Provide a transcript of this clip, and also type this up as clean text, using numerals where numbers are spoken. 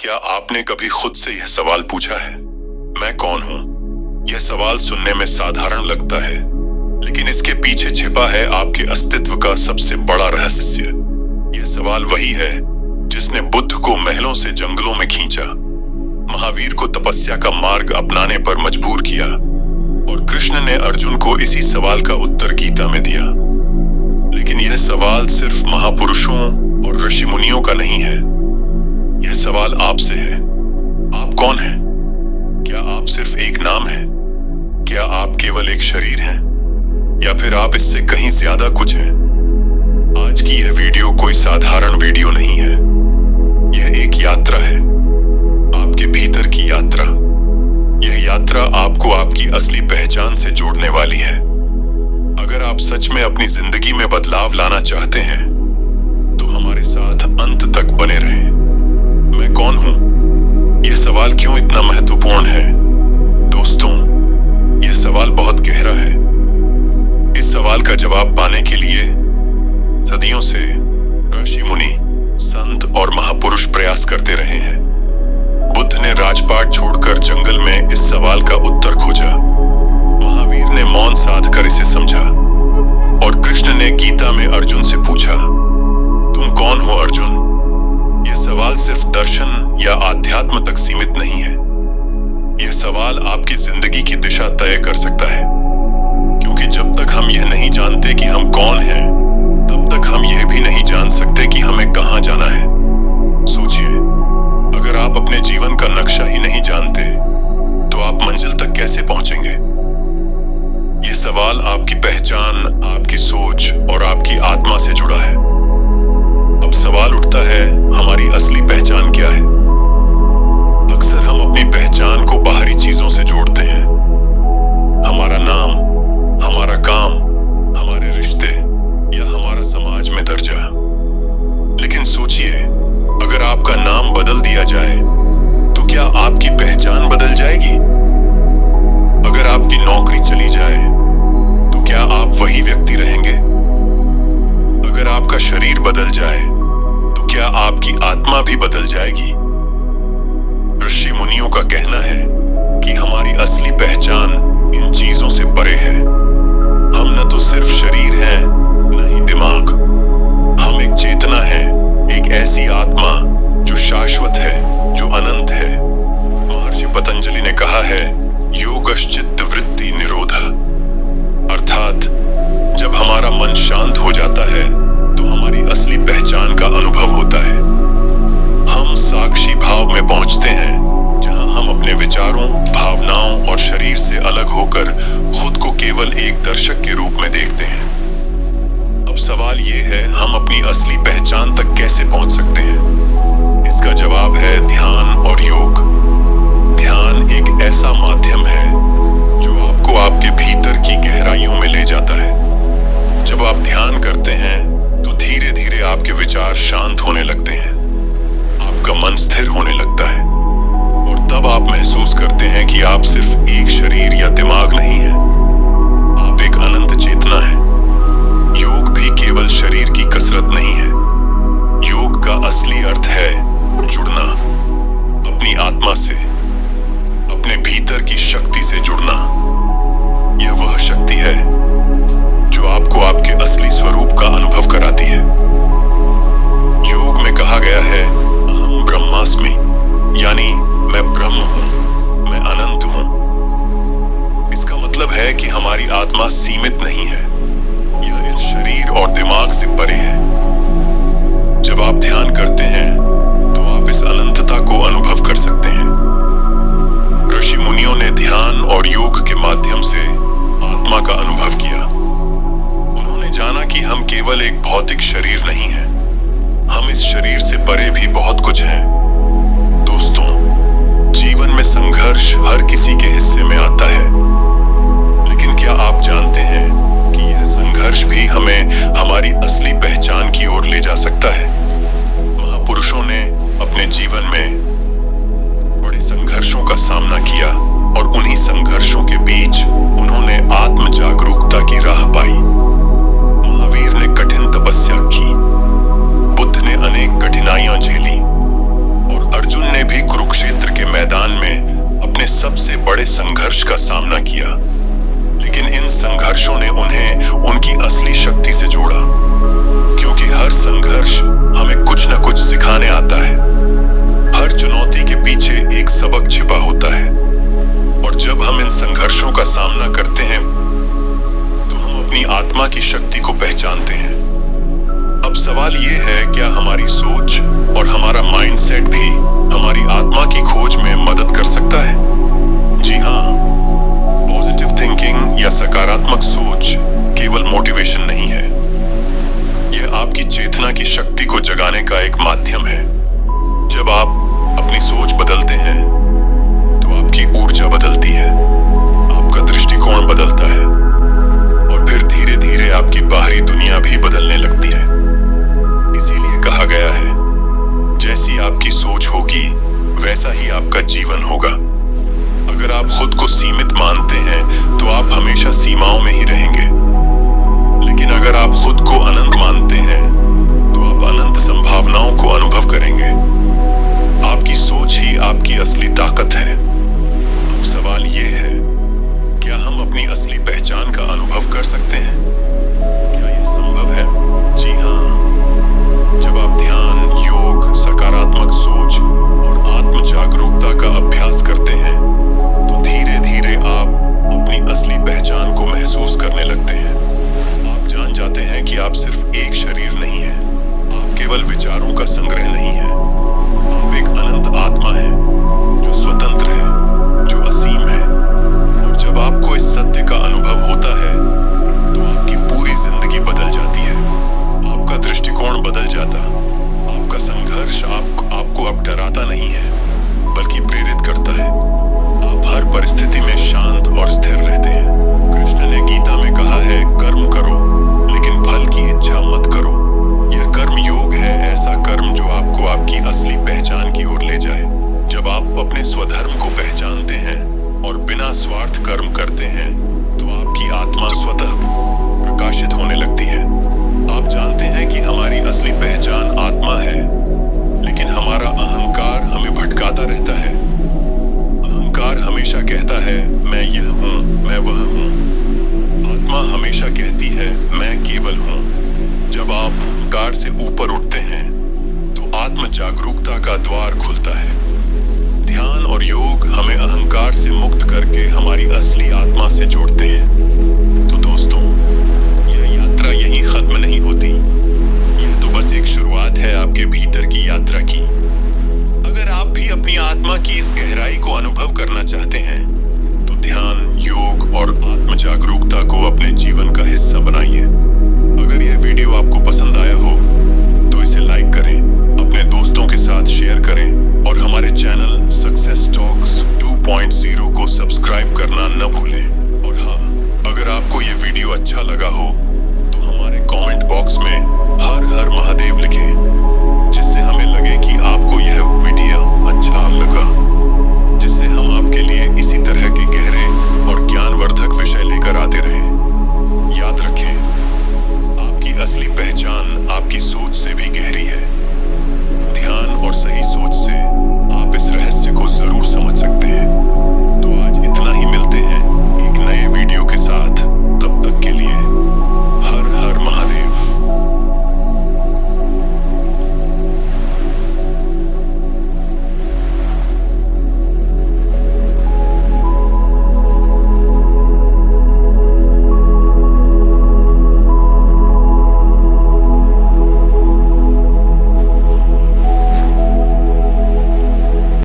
क्या आपने कभी खुद से यह सवाल पूछा है, मैं कौन हूं? यह सवाल सुनने में साधारण लगता है, लेकिन इसके पीछे छिपा है आपके अस्तित्व का सबसे बड़ा रहस्य। यह सवाल वही है जिसने बुद्ध को महलों से जंगलों में खींचा, महावीर को तपस्या का मार्ग अपनाने पर मजबूर किया और कृष्ण ने अर्जुन को इसी सवाल का उत्तर गीता में दिया। लेकिन यह सवाल सिर्फ महापुरुषों और ऋषि मुनियों का नहीं है, यह सवाल आपसे है। आप कौन हैं? क्या आप सिर्फ एक नाम है? क्या आप केवल एक शरीर हैं? या फिर आप इससे कहीं ज्यादा कुछ हैं? आज की यह वीडियो कोई साधारण वीडियो नहीं है, यह एक यात्रा है, आपके भीतर की यात्रा। यह यात्रा आपको आपकी असली पहचान से जोड़ने वाली है। अगर आप सच में अपनी जिंदगी में बदलाव लाना चाहते हैं, तो हमारे साथ अंत तक बने रहें। मैं कौन हूं? यह सवाल क्यों इतना महत्वपूर्ण है? दोस्तों, यह सवाल बहुत गहरा है। इस सवाल का जवाब पाने के लिए सदियों से ऋषि मुनि, संत और महापुरुष प्रयास करते रहे हैं। बुद्ध ने राजपाट छोड़कर जंगल में इस सवाल का उत्तर खोजा, महावीर ने मौन साध कर इसे समझा और कृष्ण ने गीता में अर्जुन से पूछा, तुम कौन हो अर्जुन? यह सवाल सिर्फ दर्शन या आध्यात्म तक सीमित नहीं है, यह सवाल आपकी जिंदगी की दिशा तय कर सकता है। क्योंकि जब तक हम यह नहीं जानते कि हम कौन हैं, तब तक हम यह भी नहीं जान सकते कि हमें कहां जाना है। सोचिए, अगर आप अपने जीवन का नक्शा ही नहीं जानते, तो आप मंजिल तक कैसे पहुंचेंगे? यह सवाल आपकी पहचान, आपकी सोच और आपकी आत्मा से जुड़ा है। अब सवाल उठता है, हमारी असली पहचान क्या है? अक्सर हम अपनी पहचान को बाहरी चीजों से जोड़ते हैं, हमारा नाम, हमारा काम, हमारे रिश्ते या हमारा समाज में दर्जा। लेकिन सोचिए, अगर आपका नाम बदल दिया जाए, तो क्या आपकी पहचान बदल जाएगी? अगर आपकी नौकरी चली जाए, तो क्या आप वही व्यक्ति रहेंगे? अगर आपका शरीर बदल जाए, तो क्या आपकी आत्मा भी बदल जाएगी? ऋषि मुनियों का कहना है कि हमारी असली पहचान इन चीजों से परे है। हम न तो सिर्फ शरीर हैं, न ही दिमाग। हम एक चेतना है, एक ऐसी आत्मा जो शाश्वत है, जो अनंत है। महर्षि पतंजलि ने कहा है, योगश्चित्त वृत्ति निरोधा, अर्थात जब हमारा मन शांत हो जाता है, तो हमारी असली पहचान का अनुभव होता है। हम साक्षी भाव में पहुंचते हैं, जहां हम अपने विचारों, भावनाओं और शरीर से अलग होकर खुद को केवल एक दर्शक के रूप में देखते हैं। अब सवाल ये है, हम अपनी असली पहचान तक कैसे पहुंच सकते हैं? इसका जवाब है ध्यान और योग। ध्यान एक ऐसा माध्यम है जो आपको आपके भीतर की गहराइयों में ले जाता है। जब आप ध्यान करते हैं, तो धीरे धीरे आपके विचार शांत होने लगते हैं, आपका मन स्थिर होने लगता है और तब आप महसूस करते हैं कि आप सिर्फ एक शरीर या दिमाग नहीं है, आप एक अनंत चेतना है। योग भी केवल शरीर की कसरत नहीं है, योग का असली अर्थ है जुड़ना, अपनी आत्मा से, अपने भीतर की शक्ति से जुड़ना। यह वह शक्ति है जो आपको आपके असली स्वरूप का अनुभव कराती है। योग में कहा गया है, अहम ब्रह्मास्मि, यानी मैं ब्रह्म हूं, मैं अनंत हूं। इसका मतलब है कि हमारी आत्मा सीमित नहीं है, यह इस शरीर और दिमाग से परे है। जब आप ध्यान करते हैं, तो आप इस अनंत बड़े संघर्ष का सामना किया, लेकिन इन संघर्षों ने उन्हें उनकी असली शक्ति से जोड़ा। क्योंकि हर संघर्ष हमें कुछ न कुछ सिखाने आता है। हर चुनौती के पीछे एक सबक छिपा होता है, और जब हम इन संघर्षों का सामना करते हैं तो हम अपनी आत्मा की शक्ति को पहचानते हैं। अब सवाल ये है, क्या हमारी सोच और हमारा माइंडसेट भी हमारी आत्मा की खोज में मदद कर सकता है? जी हाँ, पॉजिटिव थिंकिंग या सकारात्मक सोच केवल मोटिवेशन नहीं है, यह आपकी चेतना की शक्ति को जगाने का एक माध्यम है। जब आप अपनी सोच बदलते हैं तो आपकी ऊर्जा बदलती है, आपका दृष्टिकोण बदलता है, और फिर धीरे धीरे आपकी बाहरी दुनिया भी बदलने लगती है। इसीलिए कहा गया है, जैसी आपकी सोच होगी वैसा ही आपका जीवन होगा। अगर आप खुद को सीमित मानते हैं तो आप हमेशा सीमाओं में ही रहेंगे, लेकिन अगर आप खुद को अनंत मानते हैं तो आप अनंत संभावनाओं को अनुभव करेंगे। आपकी सोच ही आपकी असली ताकत है। अब सवाल ये है, क्या हम अपनी असली पहचान का अनुभव कर सकते हैं? क्या यह संभव है? जी हाँ, जब आप ध्यान, योग, सकारात्मक सोच और आत्म जागरूकता का अभ्यास करते हैं तो धीरे धीरे आप अपनी असली पहचान को महसूस करने लगते हैं। आप जान जाते हैं कि आप सिर्फ एक शरीर नहीं है, आप केवल विचारों का संग्रह नहीं है, आप एक अनंत आत्मा है जो स्वतंत्र है, जो असीम है। और जब आपको इस सत्य का अनुभव होता है तो आपकी पूरी जिंदगी बदल जाती है, आपका दृष्टिकोण बदल जाता, आपका संघर्ष आपको अब डराता नहीं है बल्कि प्रेरित करता है। आप हर परिस्थिति में शांत और स्थिर रहते हैं। कृष्ण ने गीता में कहा है, कर्म करो लेकिन फल की इच्छा मत करो। यह कर्म योग है, ऐसा कर्म जो आपको आपकी असली पहचान की ओर ले जाए। जब आप अपने स्वधर्म को पहचानते हैं और बिना स्वार्थ कर्म करते हैं तो आपकी आत्मा स्वतः प्रकाशित होने लगती है। आप जानते हैं कि हमारी असली पहचान आत्मा है, लेकिन हमारा अहंकार हमें भटकाता रहता है। अहंकार हमेशा कहता है, मैं यह हूं, मैं वह हूं। आत्मा हमेशा कहती है, मैं केवल हूं। जब आप अहंकार से ऊपर उठते हैं तो आत्म जागरूकता का द्वार खुलता है। ध्यान और योग हमें अहंकार से मुक्त करके हमारी असली आत्मा से जोड़ते हैं। तो दोस्तों, यह यात्रा यहीं खत्म नहीं होती, यह तो बस एक शुरुआत है आपके भीतर की यात्रा की। अगर आप भी अपनी आत्मा की इस गहराई को अनुभव करना चाहते हैं तो ध्यान, योग और आत्म जागरूकता को अपने जीवन का हिस्सा बनाइए। अगर यह वीडियो आपको पसंद आया हो तो इसे लाइक करें, अपने दोस्तों के साथ शेयर करें